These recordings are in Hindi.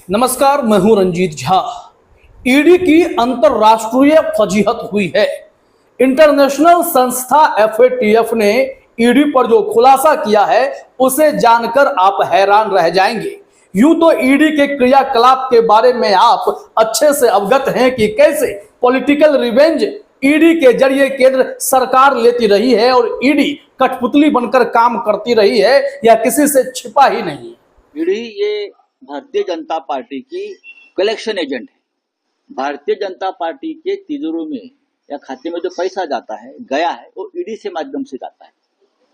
नमस्कार, मैं हूं रंजीत झा। ईडी की अंतरराष्ट्रीय फजीहत हुई है। इंटरनेशनल संस्था एफएटीएफ ने ईडी पर जो खुलासा किया है उसे जानकर आप हैरान रह जाएंगे। यूं तो ईडी के क्रियाकलाप के बारे में आप अच्छे से अवगत हैं कि कैसे पॉलिटिकल रिवेंज ईडी के जरिए केंद्र सरकार लेती रही है और ईडी कठपुतली बनकर काम करती रही है, या किसी से छिपा ही नहीं। ईडी ये भारतीय जनता पार्टी की कलेक्शन एजेंट है। भारतीय जनता पार्टी के तिजोरी में या खाते में जो पैसा जाता है गया है वो ईडी से माध्यम से जाता है।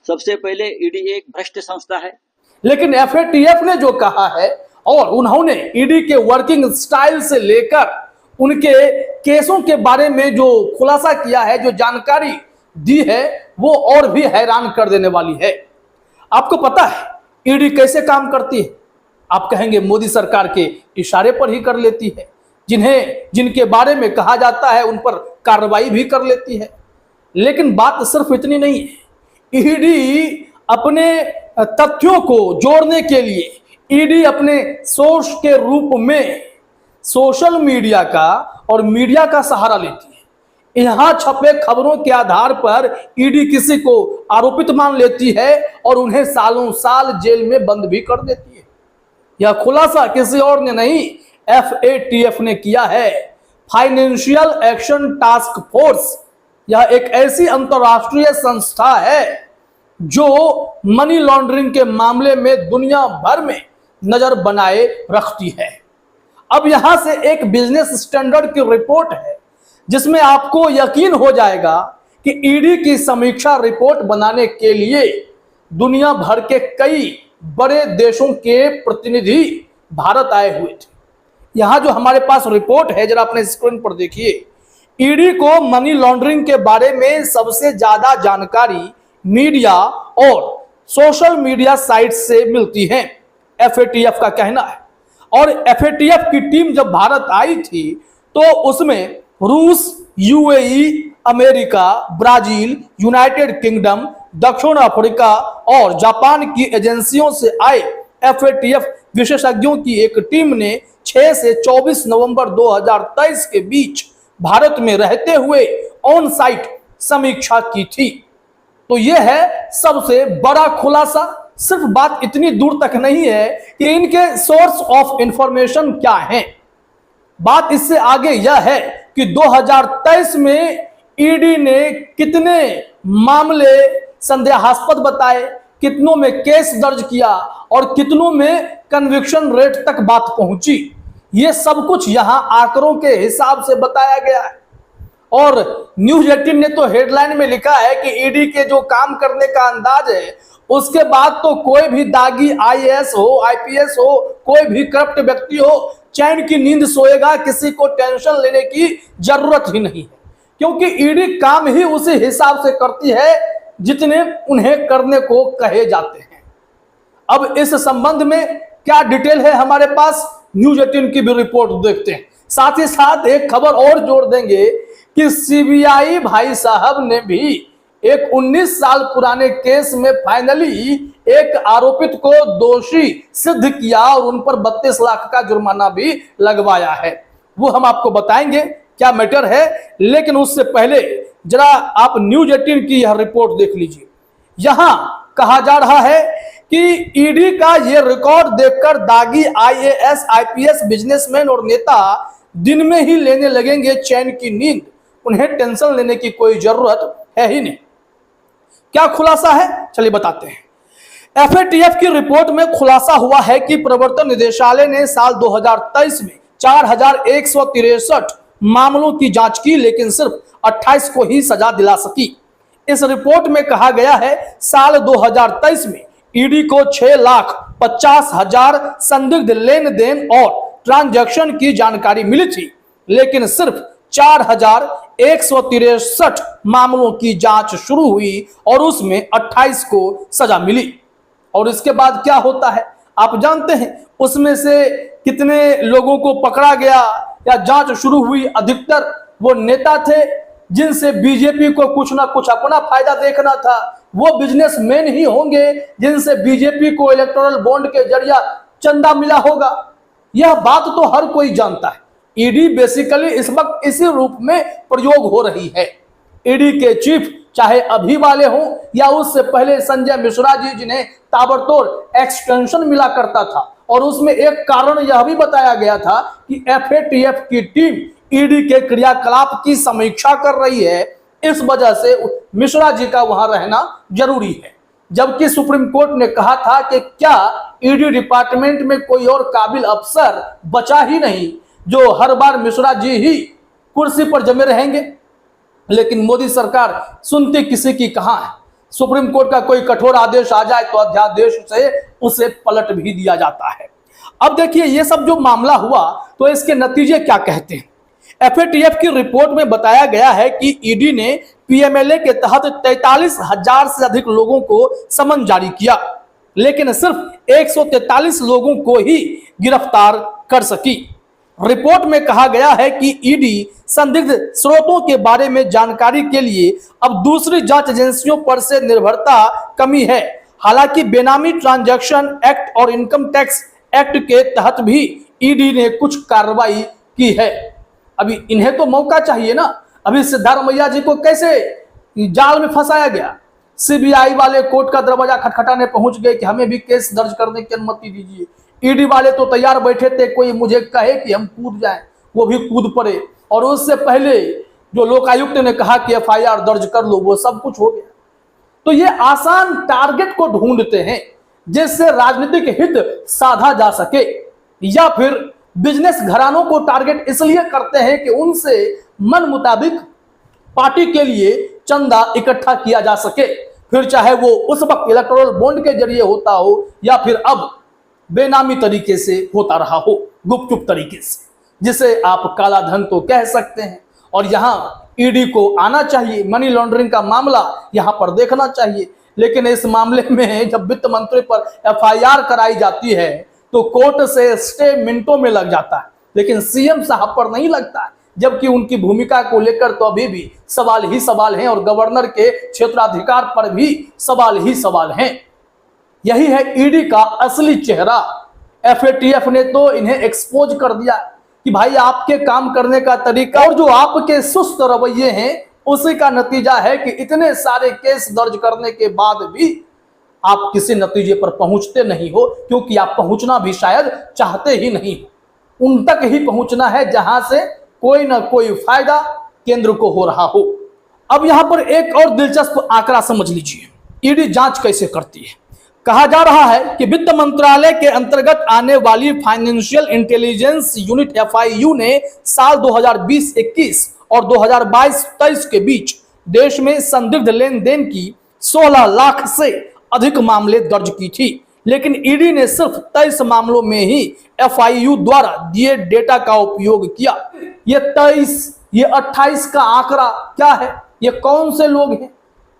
सबसे पहले ईडी एक भ्रष्ट संस्था है। लेकिन एफएटीएफ ने जो कहा है और उन्होंने ईडी के वर्किंग स्टाइल से लेकर उनके केसों के बारे में जो खुलासा किया है, जो जानकारी दी है, वो और भी हैरान कर देने वाली है। आपको पता है ईडी कैसे काम करती है? आप कहेंगे मोदी सरकार के इशारे पर ही कर लेती है। जिनके बारे में कहा जाता है उन पर कार्रवाई भी कर लेती है। लेकिन बात सिर्फ इतनी नहीं है। ईडी अपने तथ्यों को जोड़ने के लिए ईडी अपने सोर्स के रूप में सोशल मीडिया का और मीडिया का सहारा लेती है। यहां छपे खबरों के आधार पर ईडी किसी को आरोपित मान लेती है और उन्हें सालों साल जेल में बंद भी कर देती है। यह खुलासा किसी और ने नहीं, एफएटीएफ ने किया है। फाइनेंशियल एक्शन टास्क फोर्स यह एक ऐसी अंतरराष्ट्रीय संस्था है जो मनी लॉन्ड्रिंग के मामले में दुनिया भर में नजर बनाए रखती है। अब यहां से एक बिजनेस स्टैंडर्ड की रिपोर्ट है जिसमें आपको यकीन हो जाएगा कि ईडी की समीक्षा रिपोर्ट बनाने के लिए दुनिया भर के कई बड़े देशों के प्रतिनिधि भारत आए हुए थे। यहां जो हमारे पास रिपोर्ट है, जरा अपने स्क्रीन पर देखिए। ईडी को मनी लॉन्ड्रिंग के बारे में सबसे ज्यादा जानकारी मीडिया और सोशल मीडिया साइट से मिलती है, एफएटीएफ का कहना है। और एफएटीएफ की टीम जब भारत आई थी तो उसमें रूस, UAE, America, Brazil, United kingdom, दक्षिण अफ्रीका और जापान की एजेंसियों से आए एफएटीएफ विशेषज्ञों की एक टीम ने 6 से 24 नवंबर 2023 के बीच भारत में रहते हुए ऑन साइट समीक्षा की थी। तो यह है सबसे बड़ा खुलासा। सिर्फ बात इतनी दूर तक नहीं है कि इनके सोर्स ऑफ इंफॉर्मेशन क्या है। बात इससे आगे यह है कि 2023 में ईडी ने कितने मामले संदेहास्पद बताए, कितनों में केस दर्ज किया और कितनों में कन्विक्शन रेट तक बात पहुंची। यह सब कुछ यहां आंकड़ों के हिसाब से बताया गया है। और न्यूज 18 ने तो हेडलाइन में लिखा है कि ईडी के जो काम करने का अंदाज है उसके बाद तो कोई भी दागी आईएएस हो, आईपीएस हो, कोई भी करप्ट व्यक्ति हो, चैन की नींद सोएगा, किसी को टेंशन लेने की जरूरत ही नहीं है, क्योंकि ईडी काम ही उसी हिसाब से करती है जितने उन्हें करने को कहे जाते हैं। अब इस संबंध में क्या डिटेल है हमारे पास, न्यूज 18 की भी रिपोर्ट देखते हैं। साथ ही साथ एक खबर और जोड़ देंगे कि सीबीआई भाई साहब ने भी एक 19 साल पुराने केस में फाइनली एक आरोपित को दोषी सिद्ध किया और उन पर 32 लाख का जुर्माना भी लगवाया है। वो हम आपको बताएंगे क्या मैटर है, लेकिन उससे पहले जरा आप न्यूज 18 की यह रिपोर्ट देख लीजिए। यहां कहा जा रहा है कि ईडी का यह रिकॉर्ड देखकर दागी आईएएस, आईपीएस, बिजनेसमैन और नेता दिन में ही लेने लगेंगे चैन की नींद। उन्हें टेंशन लेने की कोई जरूरत है ही नहीं। क्या खुलासा है, चलिए बताते हैं। एफएटीएफ की रिपोर्ट में खुलासा हुआ है कि प्रवर्तन निदेशालय ने साल 2023 में 4163 मामलों की जांच की, लेकिन सिर्फ 28 को ही सजा दिला सकी। इस रिपोर्ट में कहा गया है साल 2023 में ईडी को 6,50,000 संदिग्ध लेन देन और ट्रांजैक्शन की जानकारी मिली थी, लेकिन सिर्फ 4163 मामलों की जांच शुरू हुई और उसमें 28 को सजा मिली। और इसके बाद क्या होता है आप जानते हैं, उसमें से कितने लोगों को पकड़ा गया या जांच शुरू हुई। अधिकतर वो नेता थे जिनसे बीजेपी को कुछ ना कुछ अपना फायदा देखना था। वो बिजनेसमैन ही होंगे जिनसे बीजेपी को इलेक्टोरल बॉन्ड के जरिए चंदा मिला होगा। यह बात तो हर कोई जानता है। ईडी बेसिकली इस वक्त इसी रूप में प्रयोग हो रही है। ईडी के चीफ चाहे अभी वाले हों या उससे पहले संजय मिश्रा जी, जिन्हें ताबड़तोड़ एक्सटेंशन मिला करता था, और उसमें एक कारण यह भी बताया गया था कि एफएटीएफ की टीम ईडी के क्रियाकलाप की समीक्षा कर रही है, इस वजह से मिश्रा जी का वहां रहना जरूरी है। जबकि सुप्रीम कोर्ट ने कहा था कि क्या ईडी डिपार्टमेंट में कोई और काबिल अफसर बचा ही नहीं जो हर बार मिश्रा जी ही कुर्सी पर जमे रहेंगे। लेकिन मोदी सरकार सुनती किसी की कहां है। सुप्रीम कोर्ट का कोई कठोर आदेश आ जाए तो अध्यादेश से उसे पलट भी दिया जाता है। अब देखिए ये सब जो मामला हुआ तो इसके नतीजे क्या कहते हैं। एफएटीएफ की रिपोर्ट में बताया गया है कि ईडी ने पीएमएलए के तहत 43,000 से अधिक लोगों को समन जारी किया, लेकिन सिर्फ 143 लोगों को ही गिरफ्तार कर सकी। रिपोर्ट में कहा गया है कि ईडी संदिग्ध स्रोतों के बारे में जानकारी के लिए अब दूसरी जांच एजेंसियों पर से निर्भरता कमी है। हालांकि बेनामी ट्रांजैक्शन एक्ट और इनकम टैक्स एक्ट के तहत भी ईडी ने कुछ कार्रवाई की है। अभी इन्हें तो मौका चाहिए ना। अभी सिद्धारमैया जी को कैसे जाल में फंसाया गया। सीबीआई वाले कोर्ट का दरवाजा खटखटाने पहुंच गए कि हमें भी केस दर्ज करने की अनुमति दीजिए। ईडी वाले तो तैयार बैठे थे, कोई मुझे कहे कि हम कूद जाएं, वो भी कूद पड़े। और उससे पहले जो लोकायुक्त ने कहा कि एफआईआर दर्ज कर लो, वो सब कुछ हो गया। तो ये आसान टारगेट को ढूंढते हैं जिससे राजनीतिक हित साधा जा सके, या फिर बिजनेस घरानों को टारगेट इसलिए करते हैं कि उनसे मन मुताबिक पार्टी के लिए चंदा इकट्ठा किया जा सके, फिर चाहे वो उस वक्त इलेक्टोरल बॉन्ड के जरिए होता हो या फिर अब बेनामी तरीके से होता रहा हो, गुपचुप तरीके से, जिसे आप काला धन तो कह सकते हैं। और यहां ईडी को आना चाहिए, मनी लॉन्ड्रिंग का मामला यहां पर देखना चाहिए। लेकिन इस मामले में जब वित्त मंत्री पर एफआईआर कराई जाती है तो कोर्ट से स्टे मिनटों में लग जाता है, लेकिन सीएम साहब पर नहीं लगता है, जबकि उनकी भूमिका को लेकर तो अभी भी सवाल ही सवाल हैं और गवर्नर के क्षेत्राधिकार पर भी सवाल ही सवाल हैं। यही है ईडी का असली चेहरा। एफएटीएफ ने तो इन्हें एक्सपोज कर दिया कि भाई आपके काम करने का तरीका और जो आपके सुस्त रवैये हैं उसी का नतीजा है कि इतने सारे केस दर्ज करने के बाद भी आप किसी नतीजे पर पहुंचते नहीं हो, क्योंकि आप पहुंचना भी शायद चाहते ही नहीं हो। उन तक ही पहुंचना है जहां से कोई ना कोई फायदा केंद्र को हो रहा हो। अब यहां पर एक और दिलचस्प आंकड़ा समझ लीजिए, ईडी जांच कैसे करती है। कहा जा रहा है कि वित्त मंत्रालय के अंतर्गत आने वाली फाइनेंशियल इंटेलिजेंस यूनिट एफआईयू ने साल 2020-21 और 2022-23 के बीच देश में संदिग्ध लेन देन की 16 लाख से अधिक मामले दर्ज की थी, लेकिन ईडी ने सिर्फ 23 मामलों में ही एफआईयू द्वारा दिए डेटा का उपयोग किया। ये 23, ये 28 का आंकड़ा क्या है? ये कौन से लोग हैं,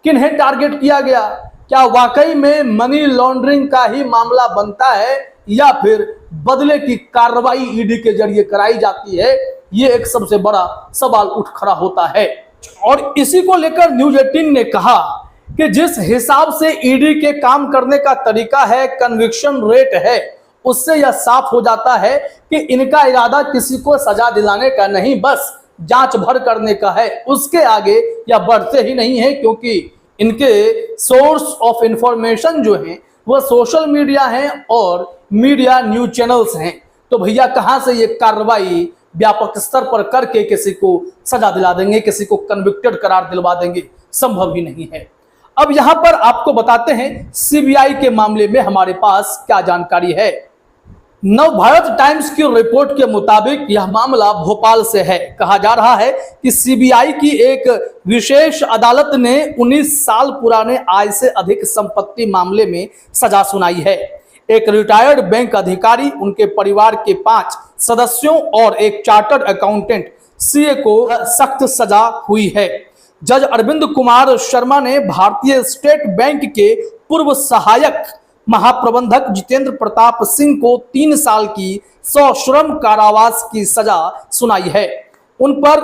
किन्हें टारगेट किया गया? क्या वाकई में मनी लॉन्ड्रिंग का ही मामला बनता है या फिर बदले की कार्रवाई ईडी के जरिए कराई जाती है? ये एक सबसे बड़ा सवाल उठ खड़ा होता है। और इसी को लेकर न्यूज 18 ने कहा कि जिस हिसाब से ईडी के काम करने का तरीका है, कन्विक्शन रेट है, उससे यह साफ हो जाता है कि इनका इरादा किसी को सजा दिलाने का नहीं, बस जांच भर करने का है। उसके आगे यह बढ़ते ही नहीं है, क्योंकि इनके सोर्स ऑफ इंफॉर्मेशन जो हैं वह सोशल मीडिया हैं और मीडिया न्यूज चैनल्स हैं। तो भैया कहां से ये कार्रवाई व्यापक स्तर पर करके किसी को सजा दिला देंगे, किसी को कन्विक्टेड करार दिलवा देंगे? संभव ही नहीं है। अब यहां पर आपको बताते हैं सीबीआई के मामले में हमारे पास क्या जानकारी है। नवभारत टाइम्स की रिपोर्ट के मुताबिक यह मामला भोपाल से है। कहा जा रहा है कि सीबीआई की एक विशेष अदालत ने 19 साल पुराने आय से अधिक संपत्ति मामले में सजा सुनाई है। एक रिटायर्ड बैंक अधिकारी, उनके परिवार के 5 सदस्यों और एक चार्टर्ड अकाउंटेंट सीए को सख्त सजा हुई है। जज अरविंद कुमार शर्मा ने भारतीय स्टेट बैंक के पूर्व सहायक महाप्रबंधक जितेंद्र प्रताप सिंह को 3 साल की सश्रम कारावास की सजा सुनाई है। उन पर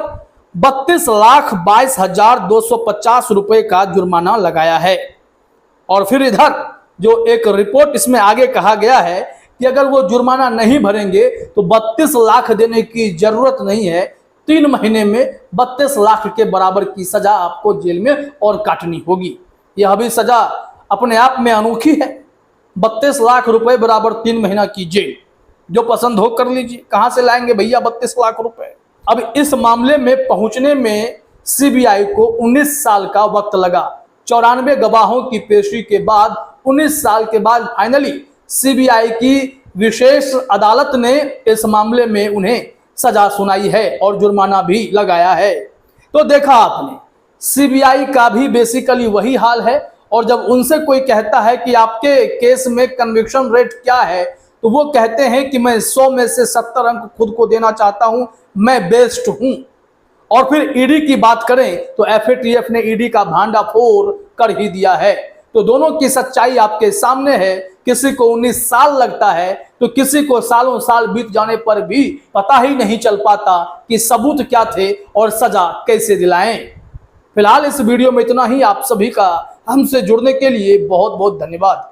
32,22,250 रुपए का जुर्माना लगाया है। और फिर इधर जो एक रिपोर्ट इसमें आगे कहा गया है कि अगर वो जुर्माना नहीं भरेंगे तो 32 लाख देने की जरूरत नहीं है, 3 महीने में 32 लाख के बराबर की सजा आपको जेल में और काटनी होगी। यह भी सजा अपने आप में अनोखी है। 32 लाख रुपए बराबर 3 महीना की जेल, जो पसंद हो कर लीजिए। कहां से लाएंगे भैया 32 लाख रुपए? अब इस मामले में पहुंचने में सीबीआई को 19 साल का वक्त लगा। 94 गवाहों की पेशी के बाद 19 साल के बाद फाइनली सीबीआई की विशेष अदालत ने इस मामले में उन्हें सजा सुनाई है और जुर्माना भी लगाया है। तो देखा आपने, सीबीआई का भी बेसिकली वही हाल है। और जब उनसे कोई कहता है कि आपके केस में कन्विक्शन रेट क्या है, तो वो कहते हैं कि मैं 100 में से 70 अंक खुद को देना चाहता हूं, मैं बेस्ट हूं। और फिर ईडी की बात करें तो एफएटीएफ ने ईडी का भांडाफोड़ कर ही दिया है। तो दोनों की सच्चाई आपके सामने है। किसी को 19 साल लगता है तो किसी को सालों साल बीत जाने पर भी पता ही नहीं चल पाता कि सबूत क्या थे और सजा कैसे दिलाएं। फिलहाल इस वीडियो में इतना ही। आप सभी का हमसे जुड़ने के लिए बहुत बहुत धन्यवाद।